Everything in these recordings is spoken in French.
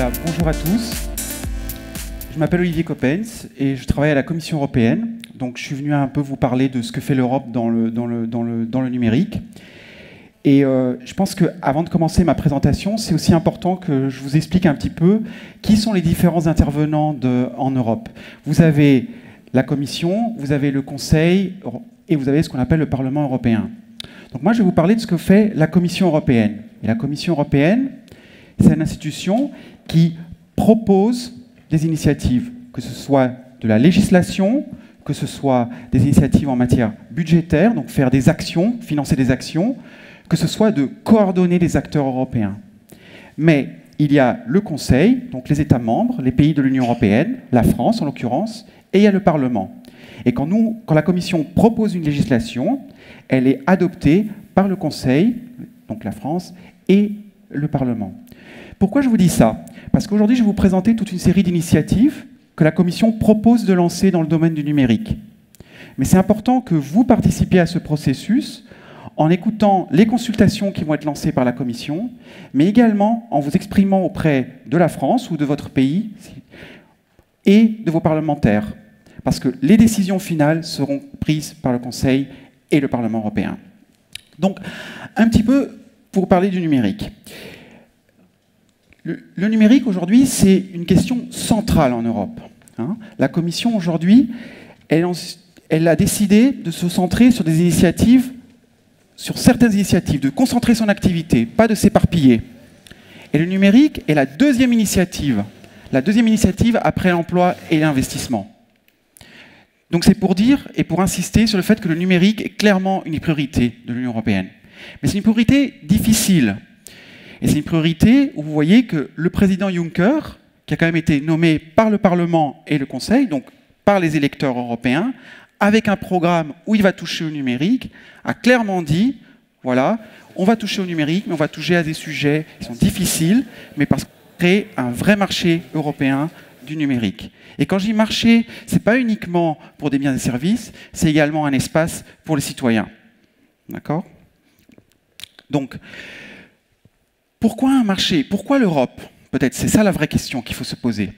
Voilà, bonjour à tous. Je m'appelle Olivier Coppens et je travaille à la Commission européenne. Donc je suis venu un peu vous parler de ce que fait l'Europe dans le numérique. Et je pense qu'avant de commencer ma présentation, c'est aussi important que je vous explique un petit peu qui sont les différents intervenants en Europe. Vous avez la Commission, vous avez le Conseil et vous avez ce qu'on appelle le Parlement européen. Donc moi, je vais vous parler de ce que fait la Commission européenne. Et la Commission européenne, c'est une institution qui propose des initiatives, que ce soit de la législation, que ce soit des initiatives en matière budgétaire, donc faire des actions, financer des actions, que ce soit de coordonner les acteurs européens. Mais il y a le Conseil, donc les États membres, les pays de l'Union européenne, la France en l'occurrence, et il y a le Parlement. Et quand la Commission propose une législation, elle est adoptée par le Conseil, donc la France, et le Parlement. Pourquoi je vous dis ça? Parce qu'aujourd'hui, je vais vous présenter toute une série d'initiatives que la Commission propose de lancer dans le domaine du numérique. Mais c'est important que vous participiez à ce processus en écoutant les consultations qui vont être lancées par la Commission, mais également en vous exprimant auprès de la France ou de votre pays et de vos parlementaires. Parce que les décisions finales seront prises par le Conseil et le Parlement européen. Donc, un petit peu pour parler du numérique. Le numérique, aujourd'hui, c'est une question centrale en Europe. La Commission, aujourd'hui, elle a décidé de se centrer sur des initiatives, sur certaines initiatives, de concentrer son activité, pas de s'éparpiller. Et le numérique est la deuxième initiative après l'emploi et l'investissement. Donc c'est pour dire et pour insister sur le fait que le numérique est clairement une priorité de l'Union européenne. Mais c'est une priorité difficile. Et c'est une priorité où vous voyez que le président Juncker, qui a quand même été nommé par le Parlement et le Conseil, donc par les électeurs européens, avec un programme où il va toucher au numérique, a clairement dit, voilà, on va toucher au numérique, mais on va toucher à des sujets qui sont difficiles, mais parce qu'on crée un vrai marché européen du numérique. Et quand je dis marché, ce n'est pas uniquement pour des biens et services, c'est également un espace pour les citoyens. D'accord? Donc, pourquoi un marché? Pourquoi l'Europe? Peut-être, c'est ça la vraie question qu'il faut se poser.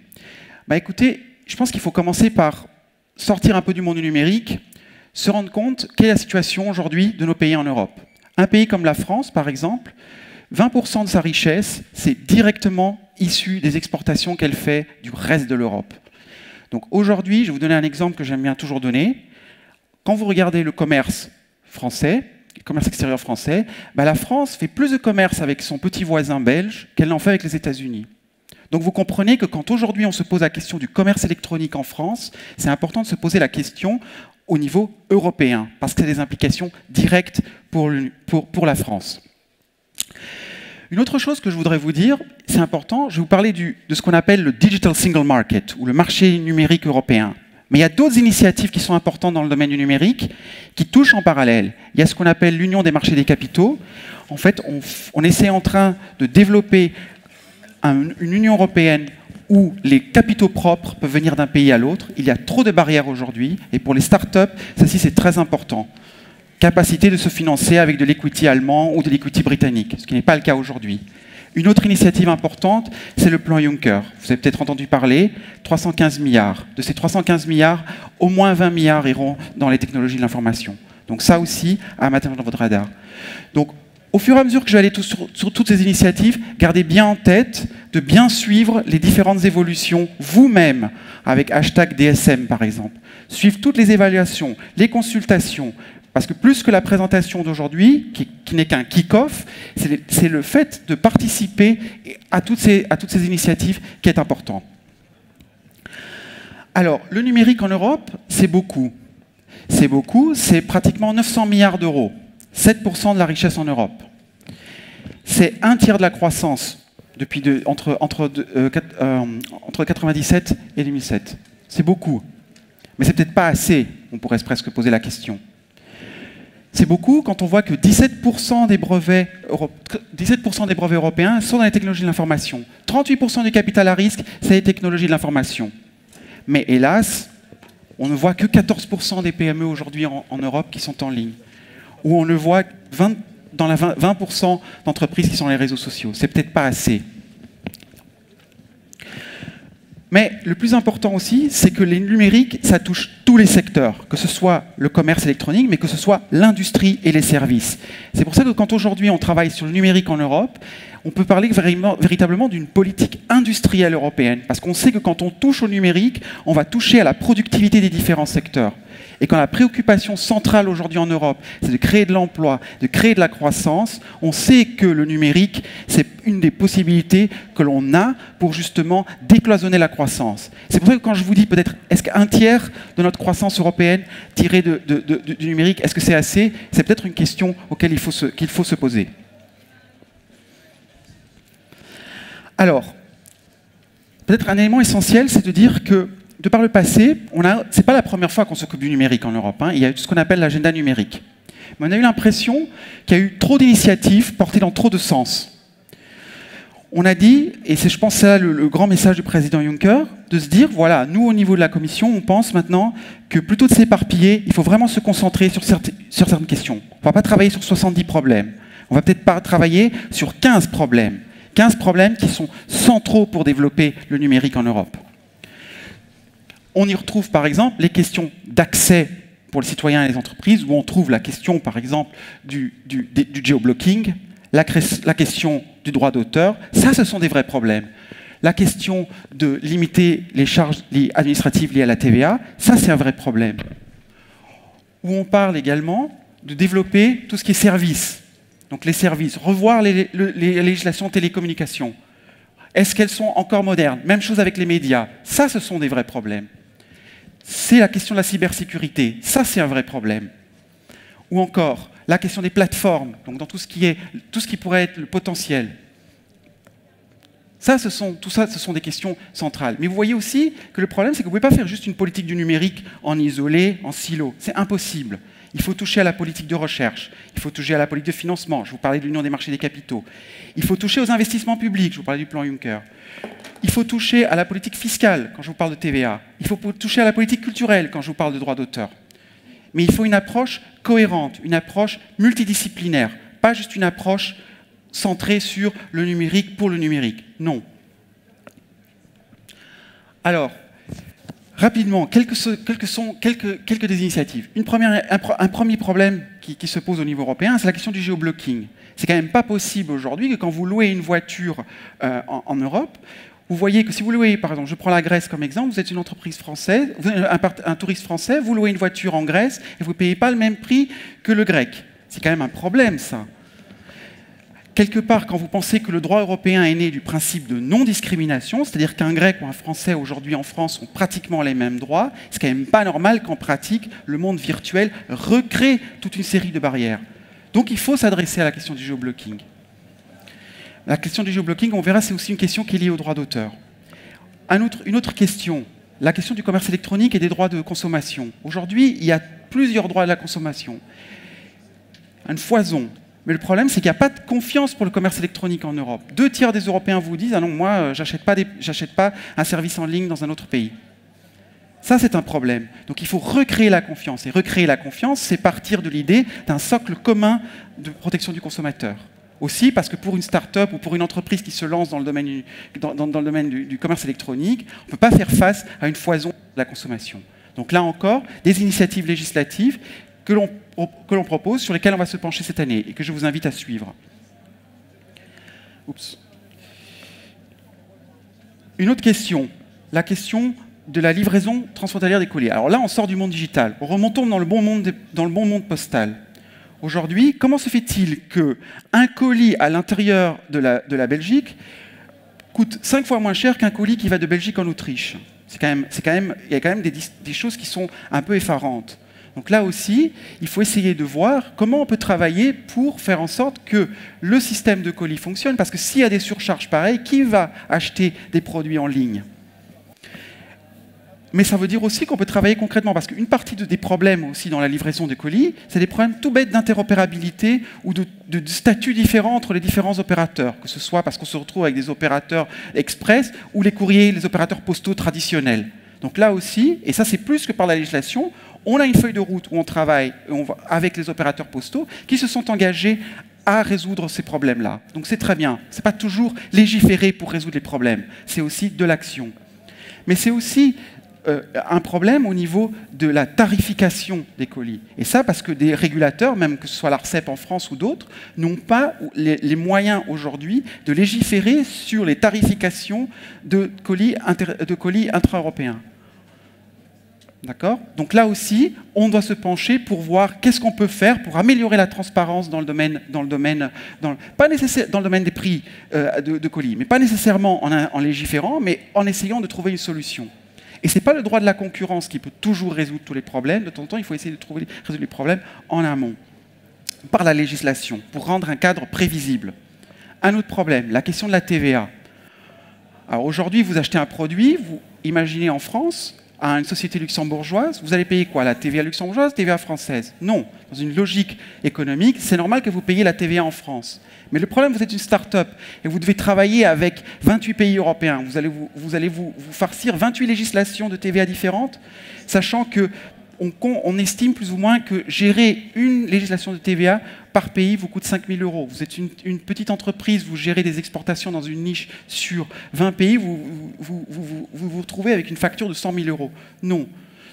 Bah, écoutez, je pense qu'il faut commencer par sortir un peu du monde du numérique, se rendre compte quelle est la situation aujourd'hui de nos pays en Europe. Un pays comme la France, par exemple, 20% de sa richesse, c'est directement issu des exportations qu'elle fait du reste de l'Europe. Donc aujourd'hui, je vais vous donner un exemple que j'aime bien toujours donner. Quand vous regardez le commerce français, le commerce extérieur français, bah la France fait plus de commerce avec son petit voisin belge qu'elle n'en fait avec les États-Unis. Donc vous comprenez que quand aujourd'hui on se pose la question du commerce électronique en France, c'est important de se poser la question au niveau européen, parce que c'est des implications directes pour la France. Une autre chose que je voudrais vous dire, c'est important, je vais vous parler de ce qu'on appelle le Digital Single Market, ou le marché numérique européen. Mais il y a d'autres initiatives qui sont importantes dans le domaine du numérique, qui touchent en parallèle. Il y a ce qu'on appelle l'Union des marchés des capitaux. En fait, on essaie en train de développer une Union européenne où les capitaux propres peuvent venir d'un pays à l'autre. Il y a trop de barrières aujourd'hui, et pour les startups, ceci c'est très important. Capacité de se financer avec de l'equity allemand ou de l'equity britannique, ce qui n'est pas le cas aujourd'hui. Une autre initiative importante, c'est le plan Juncker. Vous avez peut-être entendu parler, 315 milliards. De ces 315 milliards, au moins 20 milliards iront dans les technologies de l'information. Donc ça aussi, à mettre dans votre radar. Donc, au fur et à mesure que je vais aller sur toutes ces initiatives, gardez bien en tête de bien suivre les différentes évolutions vous-même, avec hashtag DSM par exemple. Suivre toutes les évaluations, les consultations, parce que plus que la présentation d'aujourd'hui, qui n'est qu'un kick-off, c'est le fait de participer à toutes ces initiatives qui est important. Alors, le numérique en Europe, c'est beaucoup. C'est beaucoup, c'est pratiquement 900 milliards d'euros, 7% de la richesse en Europe. C'est un tiers de la croissance depuis entre 1997 et 2007. C'est beaucoup. Mais c'est peut-être pas assez, on pourrait presque poser la question. C'est beaucoup quand on voit que 17% des brevets européens sont dans les technologies de l'information. 38% du capital à risque, c'est les technologies de l'information. Mais hélas, on ne voit que 14% des PME aujourd'hui en Europe qui sont en ligne. Ou on ne voit dans les 20% d'entreprises qui sont dans les réseaux sociaux. C'est peut-être pas assez. Mais le plus important aussi, c'est que les numériques, ça touche tous les secteurs, que ce soit le commerce électronique, mais que ce soit l'industrie et les services. C'est pour ça que quand aujourd'hui on travaille sur le numérique en Europe, on peut parler véritablement d'une politique industrielle européenne, parce qu'on sait que quand on touche au numérique, on va toucher à la productivité des différents secteurs. Et quand la préoccupation centrale aujourd'hui en Europe, c'est de créer de l'emploi, de créer de la croissance, on sait que le numérique, c'est une des possibilités que l'on a pour justement décloisonner la croissance. C'est pour ça que quand je vous dis peut-être, est-ce qu'un tiers de notre croissance européenne tirée du numérique, est-ce que c'est assez? C'est peut-être une question auquel il faut se poser. Alors, peut-être un élément essentiel, c'est de dire que de par le passé, ce n'est pas la première fois qu'on s'occupe du numérique en Europe. Hein. Il y a eu ce qu'on appelle l'agenda numérique. Mais on a eu l'impression qu'il y a eu trop d'initiatives portées dans trop de sens. On a dit, et c'est je pense ça le grand message du président Juncker, de se dire, voilà, nous au niveau de la Commission, on pense maintenant que plutôt de s'éparpiller, il faut vraiment se concentrer sur certaines questions. On ne va pas travailler sur 70 problèmes. On ne va peut-être pas travailler sur 15 problèmes. 15 problèmes qui sont centraux pour développer le numérique en Europe. On y retrouve par exemple les questions d'accès pour les citoyens et les entreprises, où on trouve la question par exemple du géoblocking, la question du droit d'auteur. Ça, ce sont des vrais problèmes. La question de limiter les charges administratives liées à la TVA, ça c'est un vrai problème. Où on parle également de développer tout ce qui est services. Donc les services, revoir les législations de télécommunications. Est-ce qu'elles sont encore modernes? Même chose avec les médias. Ça, ce sont des vrais problèmes. C'est la question de la cybersécurité. Ça, c'est un vrai problème. Ou encore, la question des plateformes, donc dans tout ce qui pourrait être le potentiel. Tout ça, ce sont des questions centrales. Mais vous voyez aussi que le problème, c'est que vous ne pouvez pas faire juste une politique du numérique en isolé, en silo. C'est impossible. Il faut toucher à la politique de recherche, il faut toucher à la politique de financement, je vous parlais de l'Union des marchés des capitaux, il faut toucher aux investissements publics, je vous parlais du plan Juncker, il faut toucher à la politique fiscale quand je vous parle de TVA, il faut toucher à la politique culturelle quand je vous parle de droit d'auteur. Mais il faut une approche cohérente, une approche multidisciplinaire, pas juste une approche centrée sur le numérique pour le numérique, non. Alors, rapidement, quelques des initiatives. Un premier problème qui se pose au niveau européen, c'est la question du géoblocking. C'est quand même pas possible aujourd'hui que quand vous louez une voiture en Europe, vous voyez que si vous louez, par exemple, je prends la Grèce comme exemple, vous êtes une entreprise française, un touriste français, vous louez une voiture en Grèce et vous ne payez pas le même prix que le grec. C'est quand même un problème, ça. Quelque part, quand vous pensez que le droit européen est né du principe de non-discrimination, c'est-à-dire qu'un Grec ou un Français aujourd'hui en France ont pratiquement les mêmes droits, c'est quand même pas normal qu'en pratique, le monde virtuel recrée toute une série de barrières. Donc il faut s'adresser à la question du géoblocking. La question du géoblocking, on verra, c'est aussi une question qui est liée au droit d'auteur. Une autre question, la question du commerce électronique et des droits de consommation. Aujourd'hui, il y a plusieurs droits de la consommation. Une foison. Mais le problème, c'est qu'il n'y a pas de confiance pour le commerce électronique en Europe. 2 tiers des Européens vous disent « Ah non, moi, j'achète pas un service en ligne dans un autre pays ». Ça, c'est un problème. Donc il faut recréer la confiance. Et recréer la confiance, c'est partir de l'idée d'un socle commun de protection du consommateur. Aussi parce que pour une start-up ou pour une entreprise qui se lance dans le domaine du commerce électronique, on ne peut pas faire face à une foison de la consommation. Donc là encore, des initiatives législatives que l'on propose, sur lesquels on va se pencher cette année et que je vous invite à suivre. Oups. Une autre question, la question de la livraison transfrontalière des colis. Alors là, on sort du monde digital, remontons dans le bon monde postal. Aujourd'hui, comment se fait-il qu'un colis à l'intérieur de la Belgique coûte 5 fois moins cher qu'un colis qui va de Belgique en Autriche? Il y a quand même des choses qui sont un peu effarantes. Donc là aussi, il faut essayer de voir comment on peut travailler pour faire en sorte que le système de colis fonctionne, parce que s'il y a des surcharges pareilles, qui va acheter des produits en ligne? Mais ça veut dire aussi qu'on peut travailler concrètement, parce qu'une partie des problèmes aussi dans la livraison des colis, c'est des problèmes tout bêtes d'interopérabilité ou de statuts différents entre les différents opérateurs, que ce soit parce qu'on se retrouve avec des opérateurs express ou les courriers, les opérateurs postaux traditionnels. Donc là aussi, et ça c'est plus que par la législation, on a une feuille de route où on travaille avec les opérateurs postaux qui se sont engagés à résoudre ces problèmes-là. Donc c'est très bien. Ce n'est pas toujours légiférer pour résoudre les problèmes, c'est aussi de l'action. Mais c'est aussi un problème au niveau de la tarification des colis. Et ça parce que des régulateurs, même que ce soit l'ARCEP en France ou d'autres, n'ont pas les moyens aujourd'hui de légiférer sur les tarifications de colis intra-européens. D'accord? Donc là aussi, on doit se pencher pour voir qu'est-ce qu'on peut faire pour améliorer la transparence dans le domaine des prix de colis, mais pas nécessairement en légiférant, mais en essayant de trouver une solution. Et ce n'est pas le droit de la concurrence qui peut toujours résoudre tous les problèmes. De temps en temps, il faut essayer de résoudre les problèmes en amont, par la législation, pour rendre un cadre prévisible. Un autre problème, la question de la TVA. Alors aujourd'hui, vous achetez un produit, vous imaginez en France, à une société luxembourgeoise, vous allez payer quoi? La TVA luxembourgeoise, TVA française? Non. Dans une logique économique, c'est normal que vous payiez la TVA en France. Mais le problème, vous êtes une start-up et vous devez travailler avec 28 pays européens. Vous allez vous farcir 28 législations de TVA différentes, sachant que on estime plus ou moins que gérer une législation de TVA par pays vous coûte 5 000 €. Vous êtes une petite entreprise, vous gérez des exportations dans une niche sur 20 pays, vous vous retrouvez avec une facture de 100 000 €. Non.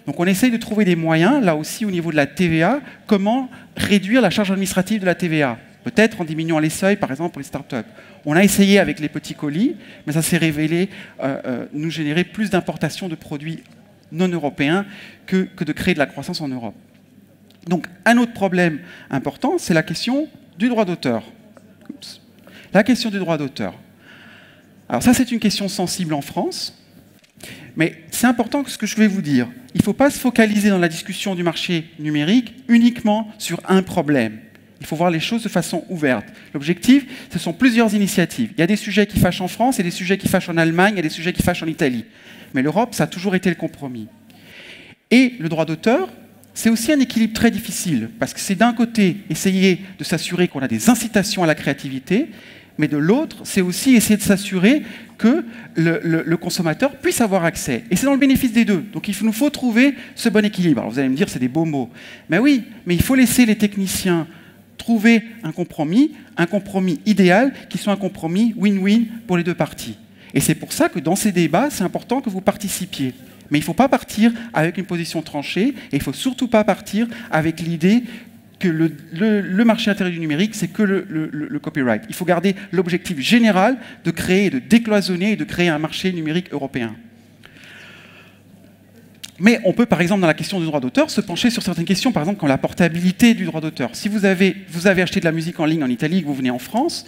Donc on essaye de trouver des moyens, là aussi au niveau de la TVA, comment réduire la charge administrative de la TVA. Peut-être en diminuant les seuils, par exemple, pour les startups. On a essayé avec les petits colis, mais ça s'est révélé nous générer plus d'importations de produits non européens que de créer de la croissance en Europe. Donc, un autre problème important, c'est la question du droit d'auteur. La question du droit d'auteur. Alors ça, c'est une question sensible en France, mais c'est important ce que je vais vous dire. Il ne faut pas se focaliser dans la discussion du marché numérique uniquement sur un problème. Il faut voir les choses de façon ouverte. L'objectif, ce sont plusieurs initiatives. Il y a des sujets qui fâchent en France, il y a des sujets qui fâchent en Allemagne, il y a des sujets qui fâchent en Italie. Mais l'Europe, ça a toujours été le compromis. Et le droit d'auteur, c'est aussi un équilibre très difficile, parce que c'est d'un côté essayer de s'assurer qu'on a des incitations à la créativité, mais de l'autre, c'est aussi essayer de s'assurer que le consommateur puisse avoir accès. Et c'est dans le bénéfice des deux. Donc il nous faut trouver ce bon équilibre. Alors vous allez me dire, c'est des beaux mots. Mais oui, mais il faut laisser les techniciens trouver un compromis idéal, qui soit un compromis win-win pour les deux parties. Et c'est pour ça que dans ces débats, c'est important que vous participiez. Mais il ne faut pas partir avec une position tranchée, et il ne faut surtout pas partir avec l'idée que le marché intérieur du numérique, c'est que le copyright. Il faut garder l'objectif général de créer, de décloisonner et de créer un marché numérique européen. Mais on peut, par exemple, dans la question du droit d'auteur, se pencher sur certaines questions, par exemple, comme la portabilité du droit d'auteur. Si vous avez acheté de la musique en ligne en Italie et que vous venez en France,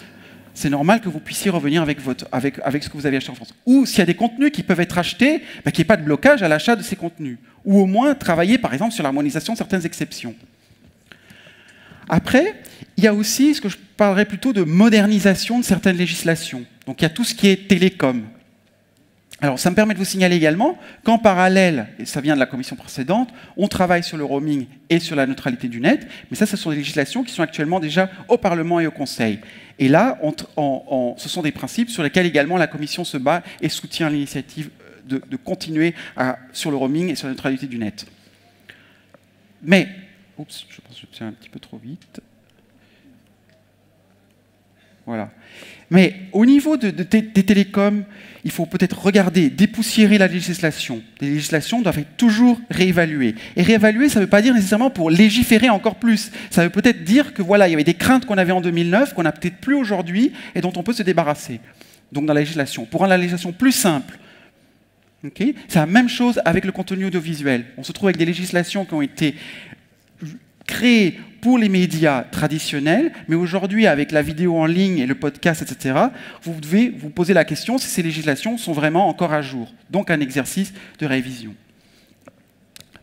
c'est normal que vous puissiez revenir avec ce que vous avez acheté en France. Ou s'il y a des contenus qui peuvent être achetés, qu'il n'y ait pas de blocage à l'achat de ces contenus. Ou au moins travailler, par exemple, sur l'harmonisation de certaines exceptions. Après, il y a aussi ce que je parlerais plutôt de modernisation de certaines législations. Donc il y a tout ce qui est télécom. Alors ça me permet de vous signaler également qu'en parallèle, et ça vient de la commission précédente, on travaille sur le roaming et sur la neutralité du net, mais ça, ce sont des législations qui sont actuellement déjà au Parlement et au Conseil. Et là, ce sont des principes sur lesquels également la Commission se bat et soutient l'initiative de continuer sur le roaming et sur la neutralité du net. Mais, oups, je pense que je suis un petit peu trop vite. Voilà. Mais au niveau des télécoms, il faut peut-être regarder, dépoussiérer la législation. Les législations doivent être toujours réévaluées. Et réévaluer, ça ne veut pas dire nécessairement pour légiférer encore plus. Ça veut peut-être dire que voilà, il y avait des craintes qu'on avait en 2009, qu'on n'a peut-être plus aujourd'hui, et dont on peut se débarrasser. Donc dans la législation. Pour rendre la législation plus simple, okay, c'est la même chose avec le contenu audiovisuel. On se trouve avec des législations qui ont été créées pour les médias traditionnels, mais aujourd'hui, avec la vidéo en ligne et le podcast, etc., vous devez vous poser la question si ces législations sont vraiment encore à jour. Donc un exercice de révision.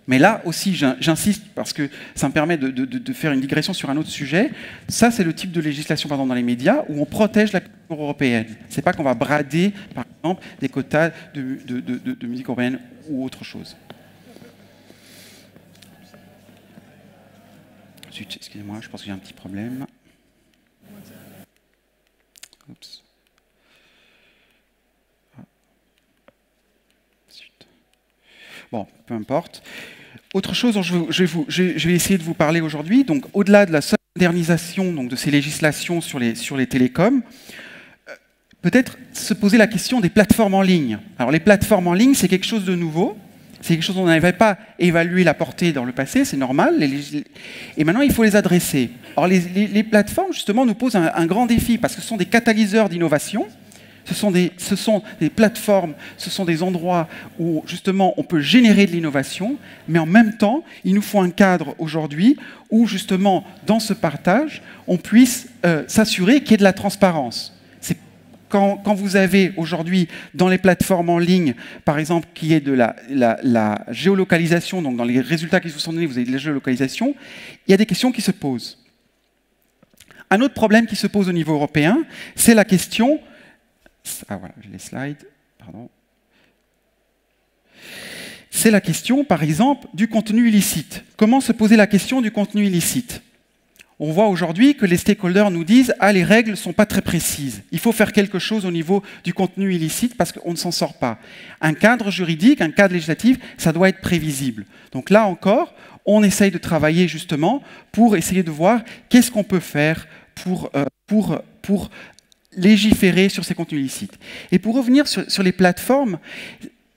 Mais là aussi, j'insiste, parce que ça me permet de faire une digression sur un autre sujet. Ça, c'est le type de législation, par exemple, dans les médias, où on protège la culture européenne. Ce n'est pas qu'on va brader, par exemple, des quotas de musique européenne ou autre chose. Excusez-moi, je pense que j'ai un petit problème. Oups. Bon, peu importe. Autre chose dont je vais essayer de vous parler aujourd'hui, donc au-delà de la seule modernisation donc, de ces législations sur les télécoms, peut-être se poser la question des plateformes en ligne. Alors les plateformes en ligne, c'est quelque chose de nouveau, c'est quelque chose dont on n'avait pas évalué la portée dans le passé, c'est normal, et maintenant il faut les adresser. Alors les plateformes, justement, nous posent un grand défi, parce que ce sont des catalyseurs d'innovation, ce sont des plateformes, ce sont des endroits où, justement, on peut générer de l'innovation, mais en même temps, il nous faut un cadre aujourd'hui où, justement, dans ce partage, on puisse s'assurer qu'il y ait de la transparence. Quand vous avez aujourd'hui dans les plateformes en ligne, par exemple, qui est de la géolocalisation, donc dans les résultats qui vous sont donnés, vous avez de la géolocalisation, il y a des questions qui se posent. Un autre problème qui se pose au niveau européen, c'est la question... Ah voilà, j'ai les slides, pardon. C'est la question, par exemple, du contenu illicite. Comment se poser la question du contenu illicite ? On voit aujourd'hui que les stakeholders nous disent « Ah, les règles ne sont pas très précises. Il faut faire quelque chose au niveau du contenu illicite parce qu'on ne s'en sort pas. » Un cadre juridique, un cadre législatif, ça doit être prévisible. Donc là encore, on essaye de travailler justement pour essayer de voir qu'est-ce qu'on peut faire pour légiférer sur ces contenus illicites. Et pour revenir sur les plateformes,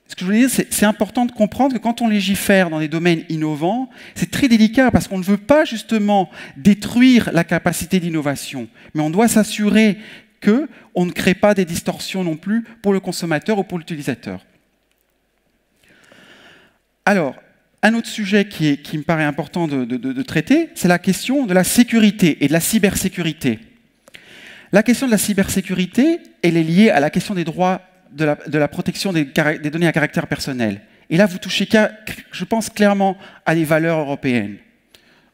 ce que je voulais dire, c'est important de comprendre que quand on légifère dans des domaines innovants, c'est très délicat parce qu'on ne veut pas justement détruire la capacité d'innovation, mais on doit s'assurer qu'on ne crée pas des distorsions non plus pour le consommateur ou pour l'utilisateur. Alors, un autre sujet qui me paraît important de traiter, c'est la question de la sécurité et de la cybersécurité. La question de la cybersécurité, elle est liée à la question des droits de la protection des données à caractère personnel. Et là, vous touchez, je pense, clairement à des valeurs européennes.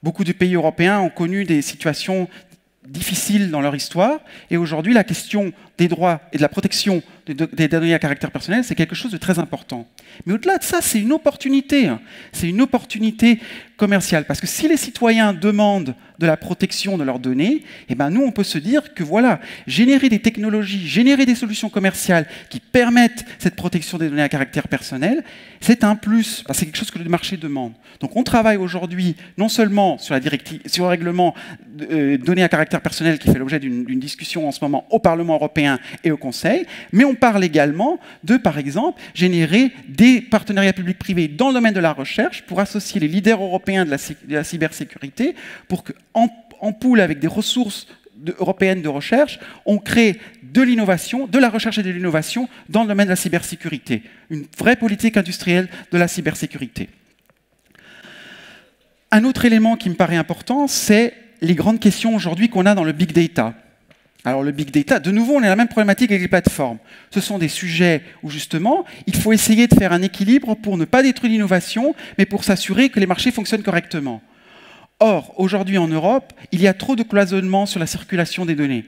Beaucoup de pays européens ont connu des situations difficiles dans leur histoire, et aujourd'hui, la question des droits et de la protection des données à caractère personnel, c'est quelque chose de très important. Mais au-delà de ça, c'est une opportunité. C'est une opportunité commerciale. Parce que si les citoyens demandent de la protection de leurs données, eh ben nous, on peut se dire que voilà, générer des technologies, générer des solutions commerciales qui permettent cette protection des données à caractère personnel, c'est un plus. C'est quelque chose que le marché demande. Donc on travaille aujourd'hui non seulement sur la directive, sur le règlement données à caractère personnel qui fait l'objet d'une discussion en ce moment au Parlement européen et au Conseil, mais on parle également de, par exemple, générer des partenariats publics-privés dans le domaine de la recherche pour associer les leaders européens de la cybersécurité pour qu'en pool avec des ressources européennes de recherche, on crée de l'innovation, de la recherche et de l'innovation dans le domaine de la cybersécurité. Une vraie politique industrielle de la cybersécurité. Un autre élément qui me paraît important, c'est les grandes questions aujourd'hui qu'on a dans le big data. Alors le big data, de nouveau, on a la même problématique avec les plateformes. Ce sont des sujets où justement, il faut essayer de faire un équilibre pour ne pas détruire l'innovation, mais pour s'assurer que les marchés fonctionnent correctement. Or, aujourd'hui en Europe, il y a trop de cloisonnement sur la circulation des données.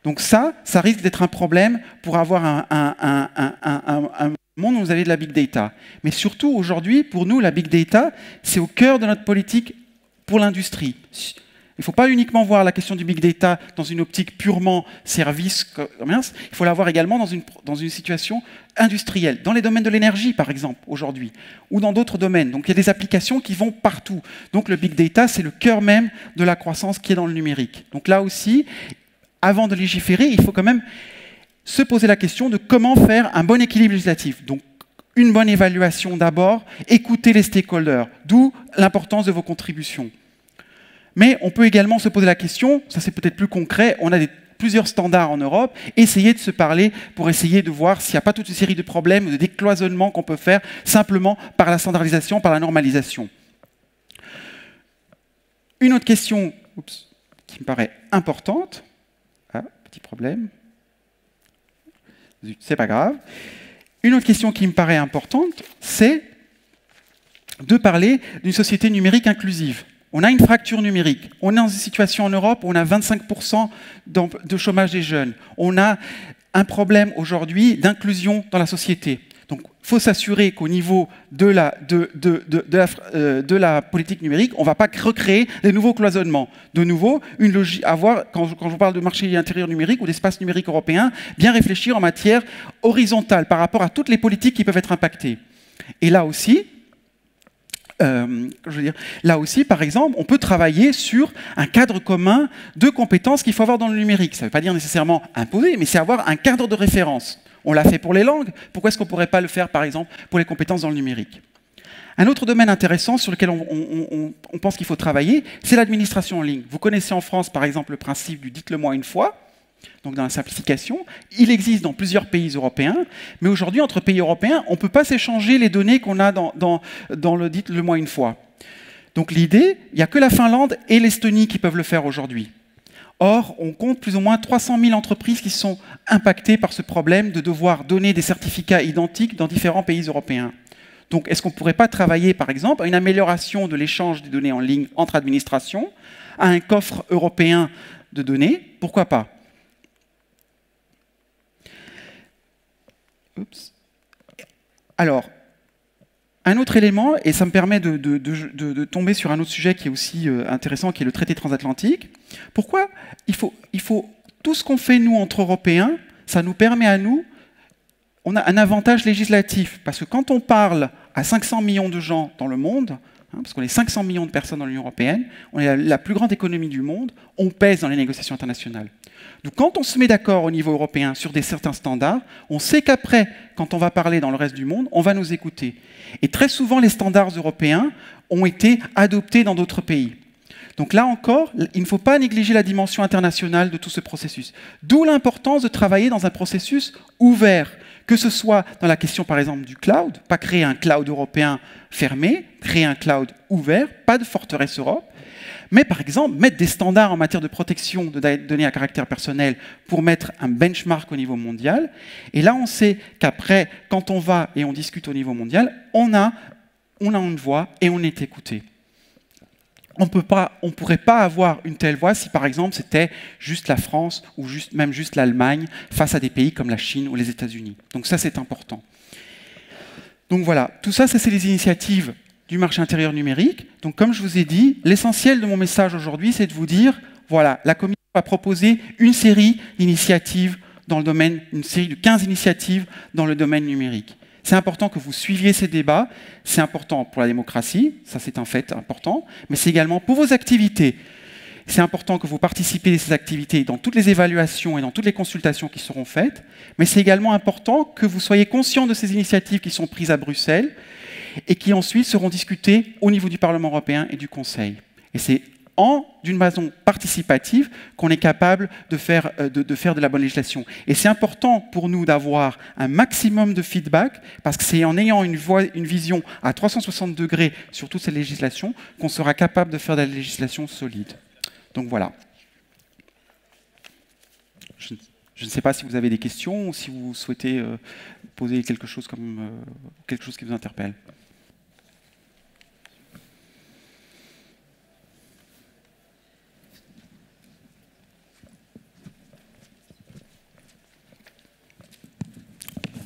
Donc ça risque d'être un problème pour avoir un monde où vous avez de la big data. Mais surtout, aujourd'hui, pour nous, la big data, c'est au cœur de notre politique pour l'industrie. Il ne faut pas uniquement voir la question du big data dans une optique purement service, commerce, il faut la voir également dans une situation industrielle, dans les domaines de l'énergie par exemple aujourd'hui, ou dans d'autres domaines. Donc il y a des applications qui vont partout. Donc le big data, c'est le cœur même de la croissance qui est dans le numérique. Donc là aussi, avant de légiférer, il faut quand même se poser la question de comment faire un bon équilibre législatif. Donc une bonne évaluation d'abord, écouter les stakeholders, d'où l'importance de vos contributions. Mais on peut également se poser la question, ça c'est peut-être plus concret, on a plusieurs standards en Europe, essayer de se parler pour essayer de voir s'il n'y a pas toute une série de problèmes, de décloisonnements qu'on peut faire simplement par la standardisation, par la normalisation. Une autre question qui me paraît importante, petit problème, c'est pas grave. Une autre question qui me paraît importante, c'est de parler d'une société numérique inclusive. On a une fracture numérique. On est dans une situation en Europe où on a 25% de chômage des jeunes. On a un problème aujourd'hui d'inclusion dans la société. Donc, il faut s'assurer qu'au niveau de la politique numérique, on ne va pas recréer des nouveaux cloisonnements. De nouveau, une logique, quand je parle de marché intérieur numérique ou d'espace numérique européen, bien réfléchir en matière horizontale par rapport à toutes les politiques qui peuvent être impactées. Et là aussi, je veux dire, là aussi, par exemple, on peut travailler sur un cadre commun de compétences qu'il faut avoir dans le numérique. Ça ne veut pas dire nécessairement imposer, mais c'est avoir un cadre de référence. On l'a fait pour les langues, pourquoi est-ce qu'on ne pourrait pas le faire, par exemple, pour les compétences dans le numérique? Un autre domaine intéressant sur lequel on pense qu'il faut travailler, c'est l'administration en ligne. Vous connaissez en France, par exemple, le principe du « dites-le-moi une fois », donc dans la simplification. Il existe dans plusieurs pays européens, mais aujourd'hui, entre pays européens, on ne peut pas s'échanger les données qu'on a dans le « dites-le-moi une fois ». Donc l'idée, il n'y a que la Finlande et l'Estonie qui peuvent le faire aujourd'hui. Or, on compte plus ou moins 300 000 entreprises qui sont impactées par ce problème de devoir donner des certificats identiques dans différents pays européens. Donc, est-ce qu'on ne pourrait pas travailler, par exemple, à une amélioration de l'échange des données en ligne entre administrations, à un coffre européen de données? Pourquoi pas? Oups. Alors, un autre élément, et ça me permet de tomber sur un autre sujet qui est aussi intéressant, qui est le traité transatlantique. Pourquoi il faut tout ce qu'on fait, nous, entre Européens, ça nous permet à nous, on a un avantage législatif, parce que quand on parle à 500 millions de gens dans le monde, parce qu'on est 500 millions de personnes dans l'Union européenne, on est la plus grande économie du monde, on pèse dans les négociations internationales. Donc quand on se met d'accord au niveau européen sur certains standards, on sait qu'après, quand on va parler dans le reste du monde, on va nous écouter. Et très souvent, les standards européens ont été adoptés dans d'autres pays. Donc là encore, il ne faut pas négliger la dimension internationale de tout ce processus. D'où l'importance de travailler dans un processus ouvert, que ce soit dans la question, par exemple, du cloud, pas créer un cloud européen fermé, créer un cloud ouvert, pas de forteresse Europe, mais par exemple, mettre des standards en matière de protection de données à caractère personnel pour mettre un benchmark au niveau mondial. Et là, on sait qu'après, quand on va et on discute au niveau mondial, on a une voix et on est écouté. On ne pourrait pas avoir une telle voix si, par exemple, c'était juste la France ou même juste l'Allemagne face à des pays comme la Chine ou les États-Unis. Donc ça, c'est important. Donc voilà, tout ça, c'est les initiatives du marché intérieur numérique. Donc comme je vous ai dit, l'essentiel de mon message aujourd'hui, c'est de vous dire, voilà, la Commission va proposer une série d'initiatives dans le domaine, une série de 15 initiatives dans le domaine numérique. C'est important que vous suiviez ces débats, c'est important pour la démocratie, ça c'est un fait important, mais c'est également pour vos activités. C'est important que vous participiez à ces activités dans toutes les évaluations et dans toutes les consultations qui seront faites, mais c'est également important que vous soyez conscients de ces initiatives qui sont prises à Bruxelles et qui ensuite seront discutées au niveau du Parlement européen et du Conseil. Et c'est d'une façon participative qu'on est capable de faire de la bonne législation. Et c'est important pour nous d'avoir un maximum de feedback, parce que c'est en ayant une vision à 360 degrés sur toutes ces législations qu'on sera capable de faire de la législation solide. Donc voilà. Je ne sais pas si vous avez des questions ou si vous souhaitez poser quelque chose qui vous interpelle.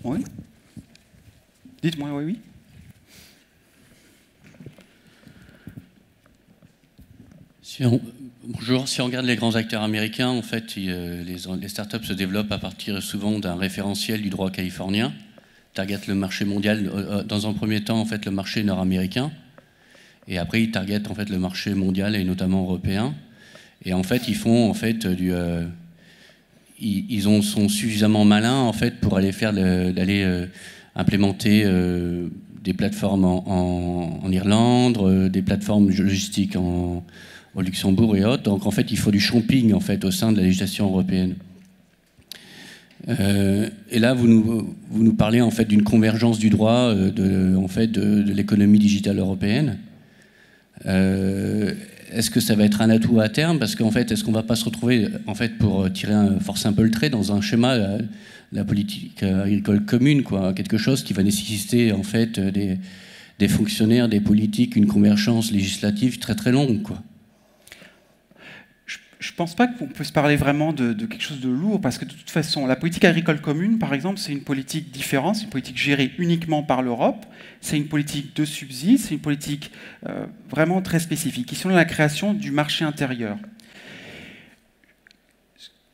Oui. Dites-moi oui. Bonjour. Si on regarde les grands acteurs américains, en fait, les startups se développent à partir souvent d'un référentiel du droit californien, targetent le marché mondial, dans un premier temps, en fait, le marché nord-américain, et après, ils targetent en fait le marché mondial et notamment européen. Et en fait, ils font en fait sont suffisamment malins en fait pour aller implémenter des plateformes en Irlande, des plateformes logistiques au Luxembourg et autres. Donc en fait, il faut du shopping en fait au sein de la législation européenne. Et là, vous nous parlez en fait d'une convergence du droit de l'économie digitale européenne. Est-ce que ça va être un atout à terme? Parce qu'en fait, est-ce qu'on ne va pas se retrouver, en fait, pour forcer un peu le trait, dans un schéma de la politique agricole commune, quoi, quelque chose qui va nécessiter en fait des fonctionnaires, des politiques, une convergence législative très très longue, quoi. Je ne pense pas qu'on peut se parler vraiment de quelque chose de lourd, parce que de toute façon, la politique agricole commune, par exemple, c'est une politique différente, c'est une politique gérée uniquement par l'Europe, c'est une politique de subsides, c'est une politique vraiment très spécifique, qui sont dans la création du marché intérieur.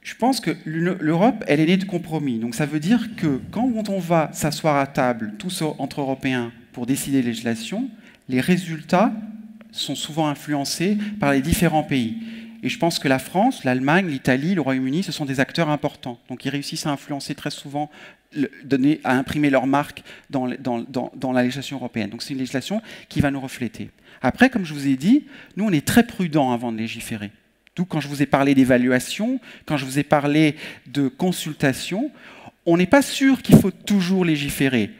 Je pense que l'Europe, elle est née de compromis. Donc ça veut dire que quand on va s'asseoir à table, tous entre Européens, pour décider de législation, les résultats sont souvent influencés par les différents pays. Et je pense que la France, l'Allemagne, l'Italie, le Royaume-Uni, ce sont des acteurs importants. Donc ils réussissent à influencer très souvent, à imprimer leur marque dans la législation européenne. Donc c'est une législation qui va nous refléter. Après, comme je vous ai dit, nous on est très prudents avant de légiférer. D'où quand je vous ai parlé d'évaluation, quand je vous ai parlé de consultation, on n'est pas sûr qu'il faut toujours légiférer.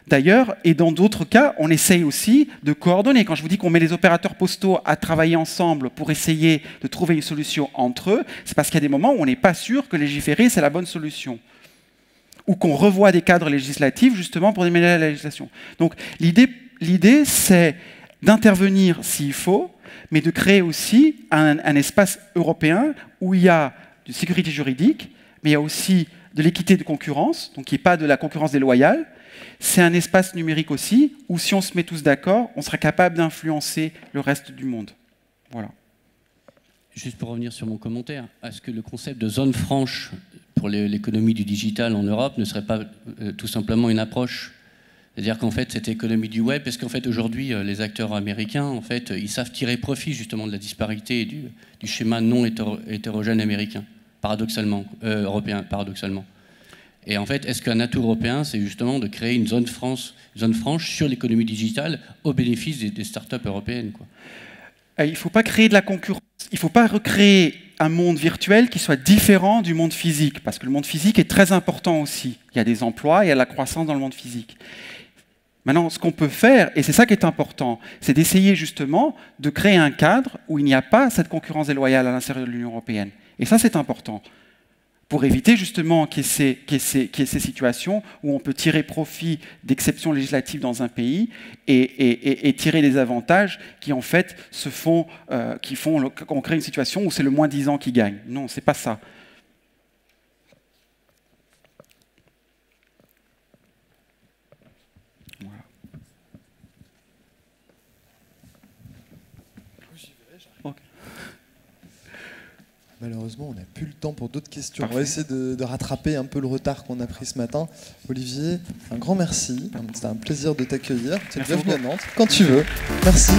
D'ailleurs, et dans d'autres cas, on essaye aussi de coordonner. Quand je vous dis qu'on met les opérateurs postaux à travailler ensemble pour essayer de trouver une solution entre eux, c'est parce qu'il y a des moments où on n'est pas sûr que légiférer, c'est la bonne solution. Ou qu'on revoit des cadres législatifs justement pour démêler la législation. Donc l'idée, c'est d'intervenir s'il faut, mais de créer aussi un espace européen où il y a de sécurité juridique, mais il y a aussi de l'équité de concurrence, donc il n'y ait pas de la concurrence déloyale. C'est un espace numérique aussi, où si on se met tous d'accord, on sera capable d'influencer le reste du monde. Voilà. Juste pour revenir sur mon commentaire, est-ce que le concept de zone franche pour l'économie du digital en Europe ne serait pas tout simplement une approche? C'est-à-dire qu'en fait, cette économie du web, parce qu'en fait, aujourd'hui, les acteurs américains, en fait, ils savent tirer profit justement de la disparité et du schéma non hétérogène américain, paradoxalement, européen, paradoxalement. Et en fait, est-ce qu'un atout européen, c'est justement de créer une zone franche sur l'économie digitale au bénéfice des startups européennes, quoi? Il ne faut pas créer de la concurrence. Il ne faut pas recréer un monde virtuel qui soit différent du monde physique, parce que le monde physique est très important aussi. Il y a des emplois, il y a de la croissance dans le monde physique. Maintenant, ce qu'on peut faire, et c'est ça qui est important, c'est d'essayer justement de créer un cadre où il n'y a pas cette concurrence déloyale à l'intérieur de l'Union européenne. Et ça, c'est important, pour éviter justement qu'il y ait ces situations où on peut tirer profit d'exceptions législatives dans un pays et tirer des avantages qui en fait qu'on crée une situation où c'est le moins-disant qui gagne. Non, c'est pas ça. Voilà. Okay. Malheureusement, on n'a plus le temps pour d'autres questions. Parfait. On va essayer de rattraper un peu le retard qu'on a pris ce matin. Olivier, un grand merci. C'était un plaisir de t'accueillir. Tu es bienvenu à Nantes, quand tu veux. Merci.